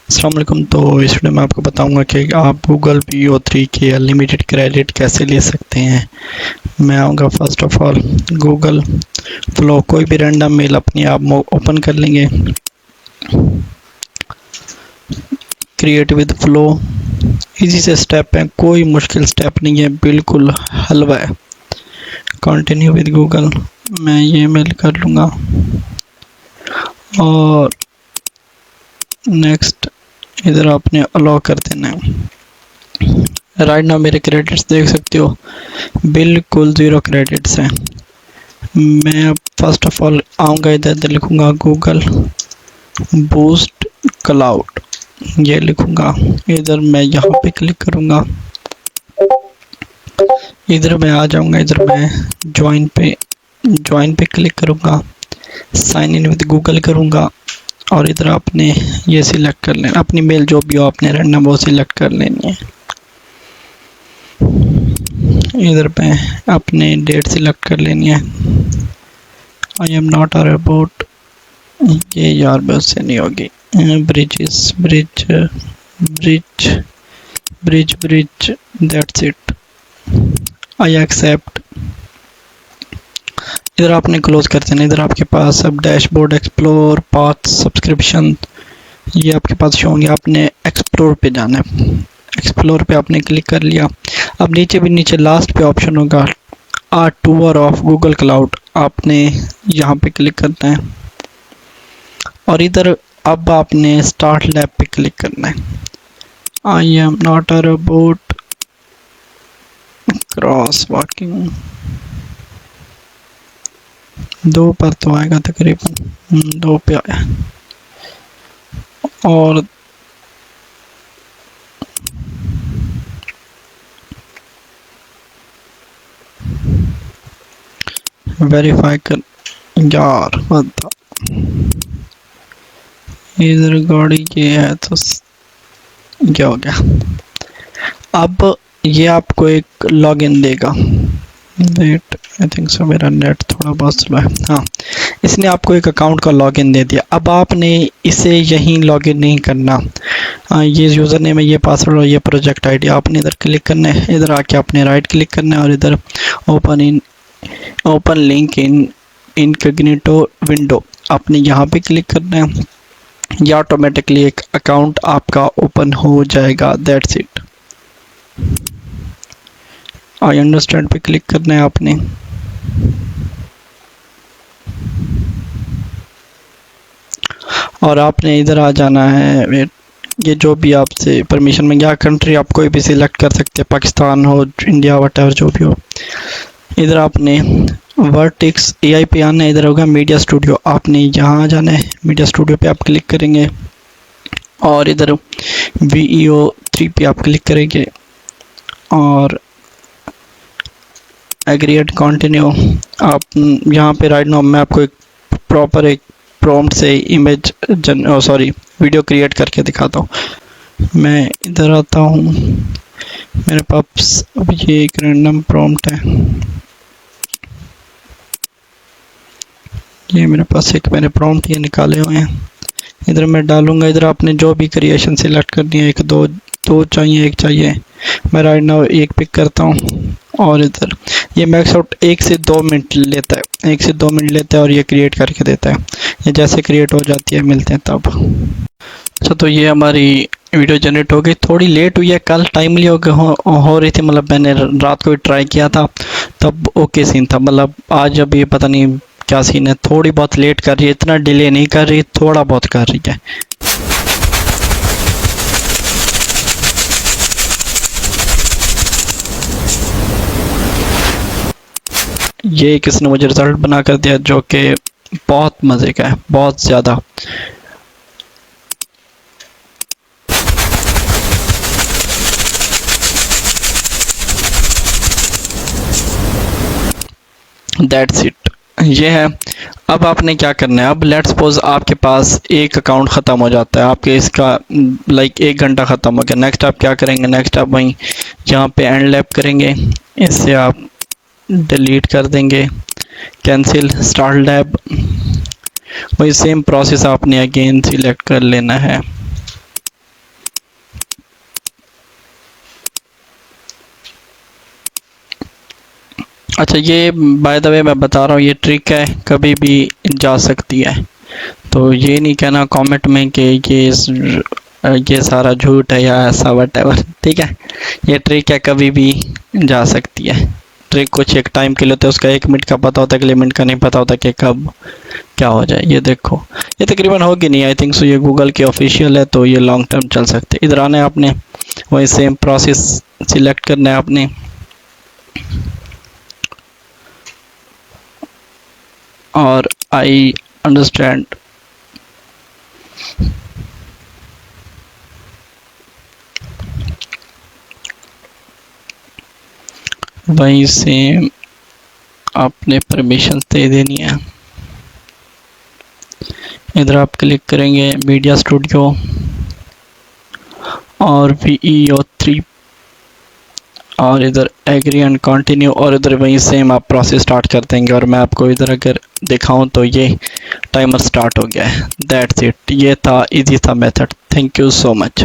अस्सलाम वालेकुम। तो इस वीडियो में आपको बताऊंगा कि आप गूगल PO3 के अनलिमिटेड क्रेडिट कैसे ले सकते हैं। मैं आऊँगा first of all Google flow, कोई भी रैंडम मेल अपनी आप ओपन कर लेंगे। क्रिएट विद फ्लो, इजी से स्टेप है, कोई मुश्किल स्टेप नहीं है, बिल्कुल हलवा है। कंटिन्यू विद गूगल, मैं ये मेल कर लूँगा और नेक्स्ट इधर आपने अलाउ कर देना है। राइट नाउ मेरे क्रेडिट्स देख सकते हो, बिल्कुल ज़ीरो क्रेडिट्स हैं। मैं अब फर्स्ट ऑफ ऑल आऊँगा, इधर लिखूँगा गूगल बूस्ट क्लाउड, ये लिखूँगा। इधर मैं यहाँ पे क्लिक करूँगा, इधर मैं आ जाऊँगा, इधर मैं ज्वाइन पे क्लिक करूँगा, साइन इन विद गूगल करूँगा और इधर आपने ये सिलेक्ट कर लेना, अपनी मेल जो भी हो आपने रैंडम वो सिलेक्ट कर लेनी है। इधर पे अपने डेट सिलेक्ट कर लेनी है। I am not are about, ये यार बस से नहीं होगी। Bridge that's it. I accept, इधर आपने क्लोज कर देना। इधर आपके पास अब डैशबोर्ड, एक्सप्लोर, पाथ, सब्सक्रिप्शन, ये आपके पास शो होंगे। आपने एक्सप्लोर पे जाना है, एक्सप्लोर पे आपने क्लिक कर लिया। अब नीचे लास्ट पे ऑप्शन होगा आ टूर ऑफ गूगल क्लाउड, आपने यहाँ पे क्लिक करना है और इधर अब आपने स्टार्ट लैब पे क्लिक करना है। I am not a robot, cross walking, 2 पर तो आएगा तकरीबन, 2 पे आया और वेरीफाई कर यार बता। इधर गाड़ी ये है तो क्या हो गया। अब ये आपको एक लॉगिन देगा। वेट, आई थिंक सो मेरा नेट थोड़ा बहुत स्लो है। हाँ, इसने आपको एक अकाउंट का लॉगिन दे दिया। अब आपने इसे यहीं लॉगिन नहीं करना। ये यूज़र नेम है, ये पासवर्ड और ये प्रोजेक्ट आईडी, आपने इधर क्लिक करना है। इधर आके आपने राइट क्लिक करना है और इधर open link in incognito window, आपने यहाँ पे क्लिक करना है। ये ऑटोमेटिकली एक अकाउंट आपका ओपन हो जाएगा। That's it. आई अंडरस्टैंड पे क्लिक करना है आपने। और आपने इधर आ जाना है, ये जो भी आपसे परमिशन में, या कंट्री आप कोई भी सिलेक्ट कर सकते हैं, पाकिस्तान हो, इंडिया, वटेवर जो भी हो। इधर आपने वर्टेक्स AI पे आना है। इधर होगा मीडिया स्टूडियो, आपने यहाँ आ जाना है। मीडिया स्टूडियो पे आप क्लिक करेंगे और इधर VEO3 पे आप क्लिक करेंगे और एग्रीगेट कंटिन्यू। आप यहाँ पे राइट नाउ मैं आपको एक प्रॉपर एक प्रॉम्प्ट से इमेज वीडियो क्रिएट करके दिखाता हूँ। मैं इधर आता हूँ, मेरे पास अब ये एक रैंडम प्रॉम्प्ट है, ये मेरे पास एक मैंने प्रॉम्प्ट ये निकाले हुए हैं, इधर मैं डालूंगा। इधर आपने जो भी क्रिएशन सिलेक्ट करनी है, 1 2 चाहिए, 1 चाहिए, मैं राइट नाउ 1 पिक करता हूँ और इधर ये मैक्स आउट 1 से 2 मिनट लेता है, 1 से 2 मिनट लेता है और ये क्रिएट करके देता है। ये जैसे क्रिएट हो जाती है मिलते हैं तब। अच्छा, तो ये हमारी वीडियो जनरेट हो गई, थोड़ी लेट हुई है, कल टाइमली हो रही थी, मतलब मैंने रात को भी ट्राई किया था तब ओके सीन था। मतलब आज अभी पता नहीं क्या सीन है, थोड़ी बहुत लेट कर रही है, इतना डिले नहीं कर रही, थोड़ा बहुत कर रही है। ये किसने मुझे रिजल्ट बना कर दिया जो कि बहुत मज़े का है, बहुत ज़्यादा। दैट्स इट, ये है। अब आपने क्या करना है, अब लेट्स सपोज आपके पास एक अकाउंट ख़त्म हो जाता है, आपके इसका लाइक 1 घंटा ख़त्म हो गया। नेक्स्ट आप क्या करेंगे, नेक्स्ट आप वहीं यहाँ पे एंड लैप करेंगे, इससे आप डिलीट कर देंगे, कैंसिल, स्टार्ट लैब, वही सेम प्रोसेस आपने अगेन सिलेक्ट कर लेना है। अच्छा, ये बाय द वे मैं बता रहा हूँ, ये ट्रिक है, कभी भी जा सकती है, तो ये नहीं कहना कमेंट में कि ये सारा झूठ है या ऐसा वटेवर, ठीक है। ये ट्रिक है, कभी भी जा सकती है। ट्रिक कुछ एक टाइम के लिए होता है, उसका 1 मिनट का पता होता है, अगले मिनट का नहीं पता होता कि कब क्या हो जाए। ये देखो, ये तकरीबन होगी नहीं, आई थिंक सो ये गूगल की ऑफिशियल है, तो ये लॉन्ग टर्म चल सकते। इधर आना है आपने, वही सेम प्रोसेस सिलेक्ट करना है आपने, और आई अंडरस्टैंड, वहीं सेम आपने परमिशन दे देनी है। इधर आप क्लिक करेंगे मीडिया स्टूडियो और VEO3, और इधर एग्री एंड कंटिन्यू, और इधर वहीं सेम आप प्रोसेस स्टार्ट कर देंगे। और मैं आपको इधर अगर दिखाऊं तो ये टाइमर स्टार्ट हो गया है। दैट्स इट, ये था, इजी था method. Thank you so much.